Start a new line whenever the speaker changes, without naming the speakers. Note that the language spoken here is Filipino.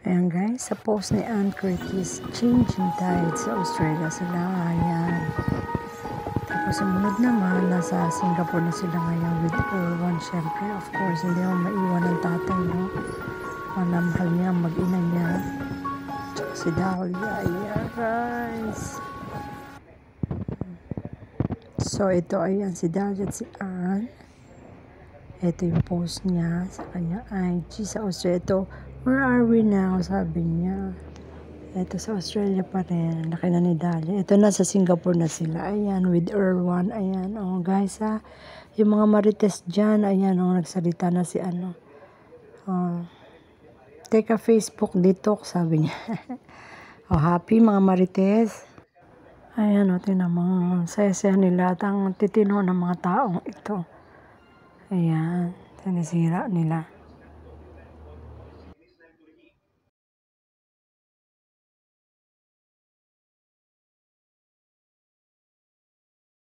Ayan guys, sa post ni Ann Curtis, changing tide sa Australia sila. Ayan. Tapos sumunod naman, nasa Singapore na sila ngayon with Erwan. Syempre, of course, hindi mo maiwan ng tatay, no? Manamhal niya, mag-ina niya. Tsaka si Dahlia. Ayan guys. So, ito, ayan, si Dahlia at si Ann. Ito yung post niya sa kanya IG sa Australia. Ito, where are we now? Sabi niya. Ito sa Australia pa rin. Laki na ni Dahlia. Ito na sa Singapore na sila. Ayan, with Erwan. Ayan, oh guys ha. Yung mga marites dyan, ayan, oh, nagsalita na si ano. Take a Facebook detox, sabi niya. Oh, happy mga marites. Ayan, oh, tinan mo. Saya-saya nila at ang titino ng mga taong ito. Ayan, sinisira nila.